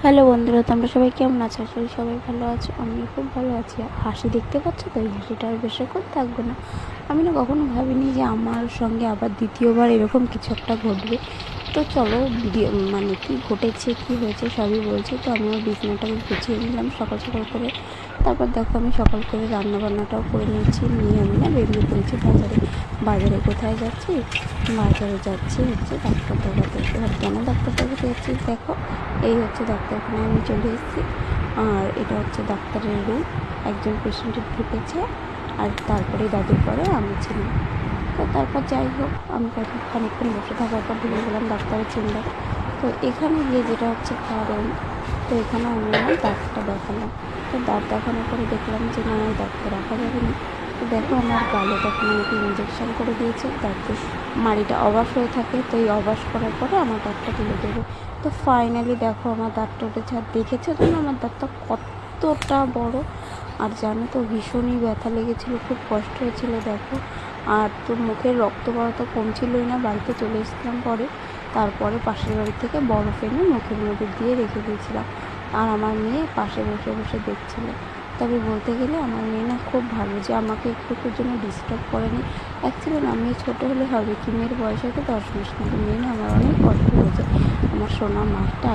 Hello বন্ধুরা, তোমরা সবাই কেমন আছো? আসলে সবাই ভালো আছো, আমিও খুব ভালো আছি। হাসি দেখতে পাচ্ছ তো, এই হাসিটা আর বেশিক্ষণ থাকবে না। আমি না কখনো ভাবিনি যে আমার সঙ্গে আবার দ্বিতীয়বার এরকম কিছু একটা ঘটবে। তো চলো মানে কি ঘটেছে, কি হয়েছে সবই বলছি। তো আমি আমার বিছানাটাকে গুছিয়ে নিলাম সকাল সকাল করে। তারপর দেখো আমি সকাল করে রান্নাবান্নাটাও করে নিয়েছি, নিয়ে আমি না বেরিয়ে পড়েছি বাজারে। বাজারে কোথায় যাচ্ছি? বাজারে যাচ্ছি হচ্ছে ডাক্তার দেখাতে। এবার কেন ডাক্তার দেখাতে যাচ্ছি দেখো, এই হচ্ছে ডাক্তারখানায় আমি চলে এসেছি। আর এটা হচ্ছে ডাক্তারের রুম। একজন পেশেন্টের ঢুকেছে, আর তারপরে দাদুর পরে আমি ছিলাম। তো তারপর যাই হোক, আমি খানিকক্ষণ বসে থাকার পর ঢুকে গেলাম ডাক্তারের চেম্বারে। তো এখানে গিয়ে যেটা হচ্ছে কারণ, তো এখানে আমি আমার দাঁতটা দেখালাম। তো দাঁত দেখানোর পরে দেখলাম যে না, এই দাঁতটা রাখা যাবে না। তো দেখো আমার গালে তখন আমাকে ইঞ্জেকশন করে দিয়েছে, দাঁতে মাড়িটা অবাস হয়ে থাকে। তো এই অবাস করার পরে আমার দাঁতটা তুলে দেবে। তো ফাইনালি দেখো আমার দাঁতটা উঠেছে। আর দেখেছো তো না আমার দাঁতটা কতটা বড়। আর জানো তো ভীষণই ব্যথা লেগেছিলো, খুব কষ্ট হয়েছিলো দেখো। আর তো মুখের রক্ত পড়া তো কমছিলই না। বাড়িতে চলে এসেছিলাম পরে, তারপরে পাশের বাড়ি থেকে বরফ এনে মুখের মধ্যে দিয়ে রেখে দিয়েছিলাম। আর আমার মেয়ে পাশে বসে বসে দেখছিল। তবে বলতে গেলে আমার মেয়ে না খুব ভালো, যে আমাকে একটুকুর জন্য ডিস্টার্ব করেনি। অ্যাকচুয়ালি না, মেয়ে ছোটো হলে হবে কি, মেয়ের বয়স হয়তো 10 মাস, কিন্তু মেয়ে না আমার অনেক কষ্ট হয়েছে। আমার সোনা মাটা